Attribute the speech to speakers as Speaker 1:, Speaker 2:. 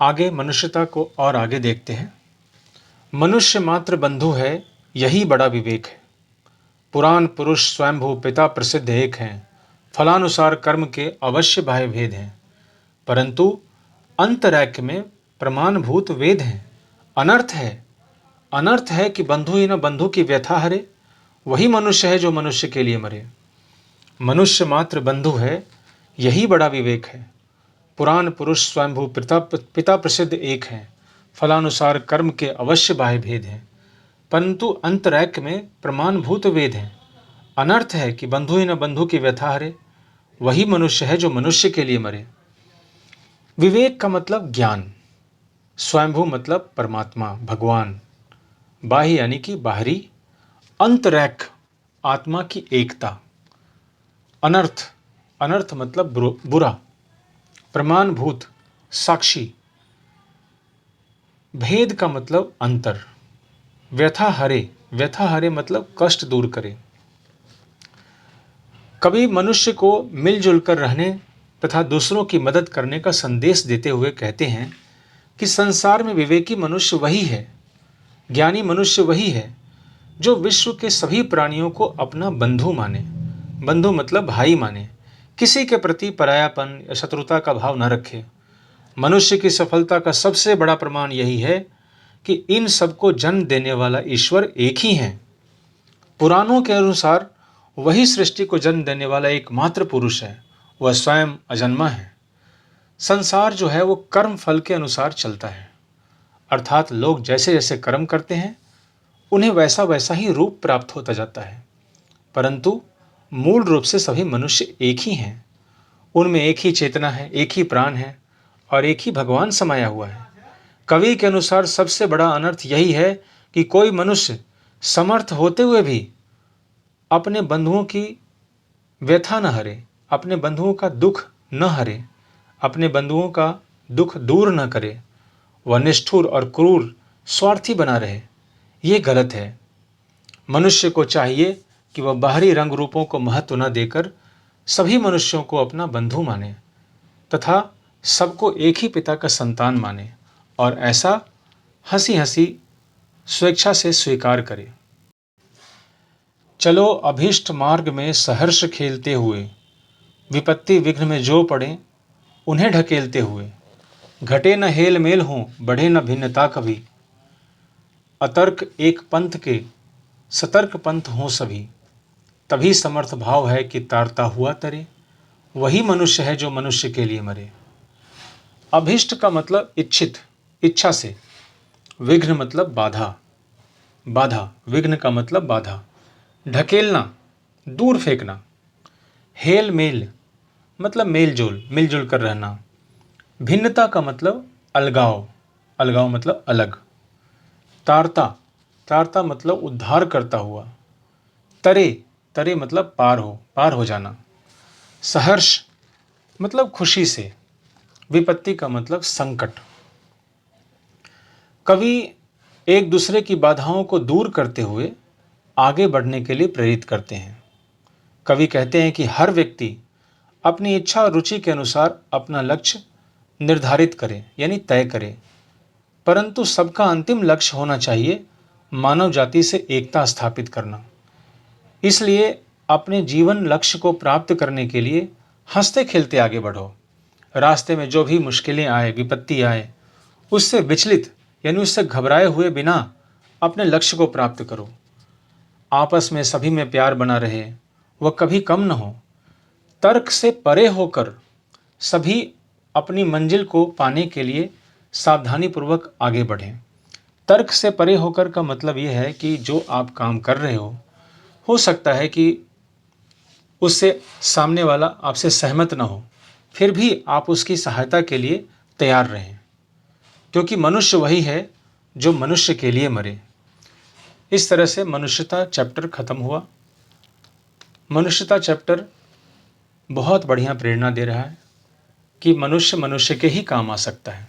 Speaker 1: आगे मनुष्यता को और आगे देखते हैं। मनुष्य मात्र बंधु है, यही बड़ा विवेक है। पुराण पुरुष स्वयंभू पिता प्रसिद्ध एक हैं, फलानुसार कर्म के अवश्य बाह्य भेद हैं, परंतु अंतरैक्य में प्रमाणभूत वेद हैं। अनर्थ है कि बंधु ही न बंधु की व्यथा हरे, वही मनुष्य है जो मनुष्य के लिए मरे। मनुष्य मात्र बंधु है, यही बड़ा विवेक है। पुराण पुरुष स्वयंभू पिता प्रसिद्ध एक हैं, फलानुसार कर्म के अवश्य बाह्य भेद हैं, परंतु अंतरैक्य में प्रमाणभूत वेद हैं। अनर्थ है कि बंधु ही न बंधु की व्यथा हरे, वही मनुष्य है जो मनुष्य के लिए मरे। विवेक का मतलब ज्ञान, स्वयंभू मतलब परमात्मा भगवान, बाह्य यानी कि बाहरी, अंतरैक्य आत्मा की एकता। अनर्थ मतलब बुरा, प्रमाणभूत साक्षी, भेद का मतलब अंतर, व्यथा हरे मतलब कष्ट दूर करे। कवि मनुष्य को मिलजुल कर रहने तथा दूसरों की मदद करने का संदेश देते हुए कहते हैं कि संसार में विवेकी मनुष्य वही है, ज्ञानी मनुष्य वही है जो विश्व के सभी प्राणियों को अपना बंधु माने। बंधु मतलब भाई माने, किसी के प्रति परायापन या शत्रुता का भाव न रखे। मनुष्य की सफलता का सबसे बड़ा प्रमाण यही है कि इन सबको जन्म देने वाला ईश्वर एक ही है। पुराणों के अनुसार वही सृष्टि को जन्म देने वाला एकमात्र पुरुष है, वह स्वयं अजन्मा है। संसार जो है वो कर्म फल के अनुसार चलता है, अर्थात लोग जैसे जैसे कर्म करते हैं उन्हें वैसा वैसा ही रूप प्राप्त होता जाता है, परंतु मूल रूप से सभी मनुष्य एक ही हैं। उनमें एक ही चेतना है, एक ही प्राण है और एक ही भगवान समाया हुआ है। कवि के अनुसार सबसे बड़ा अनर्थ यही है कि कोई मनुष्य समर्थ होते हुए भी अपने बंधुओं की व्यथा न हरे, अपने बंधुओं का दुख न हरे, अपने बंधुओं का दुख दूर न करे, वह निष्ठुर और क्रूर स्वार्थी बना रहे। ये गलत है। मनुष्य को चाहिए कि वह बाहरी रंग रूपों को महत्व न देकर सभी मनुष्यों को अपना बंधु माने तथा सबको एक ही पिता का संतान माने और ऐसा हंसी हंसी स्वेच्छा से स्वीकार करे। चलो अभीष्ट मार्ग में सहर्ष खेलते हुए, विपत्ति विघ्न में जो पड़े उन्हें ढकेलते हुए, घटे न हेल मेल हों, बढ़े न भिन्नता कभी, अतर्क एक पंथ के सतर्क पंथ हों सभी, तभी समर्थ भाव है कि तारता हुआ तरे, वही मनुष्य है जो मनुष्य के लिए मरे। अभीष्ट का मतलब इच्छित, इच्छा से। विघ्न मतलब बाधा, विघ्न का मतलब बाधा। ढकेलना, दूर फेंकना। हेल मेल मतलब मेलजोल, मिलजुल कर रहना। भिन्नता का मतलब अलगाव, अलगाव मतलब अलग। तारता मतलब उद्धार करता हुआ। तरे मतलब पार हो जाना। सहर्ष मतलब खुशी से। विपत्ति का मतलब संकट। कवि एक दूसरे की बाधाओं को दूर करते हुए आगे बढ़ने के लिए प्रेरित करते हैं। कवि कहते हैं कि हर व्यक्ति अपनी इच्छा और रुचि के अनुसार अपना लक्ष्य निर्धारित करे यानी तय करे, परंतु सबका अंतिम लक्ष्य होना चाहिए मानव जाति से एकता स्थापित करना। इसलिए अपने जीवन लक्ष्य को प्राप्त करने के लिए हंसते खेलते आगे बढ़ो। रास्ते में जो भी मुश्किलें आए, विपत्ति आए, उससे विचलित यानी उससे घबराए हुए बिना अपने लक्ष्य को प्राप्त करो। आपस में सभी में प्यार बना रहे, वह कभी कम न हो। तर्क से परे होकर सभी अपनी मंजिल को पाने के लिए सावधानीपूर्वक आगे बढ़ें। तर्क से परे होकर का मतलब यह है कि जो आप काम कर रहे हो सकता है कि उससे सामने वाला आपसे सहमत न हो, फिर भी आप उसकी सहायता के लिए तैयार रहें, क्योंकि मनुष्य वही है जो मनुष्य के लिए मरे। इस तरह से मनुष्यता चैप्टर खत्म हुआ। मनुष्यता चैप्टर बहुत बढ़िया प्रेरणा दे रहा है कि मनुष्य के ही काम आ सकता है।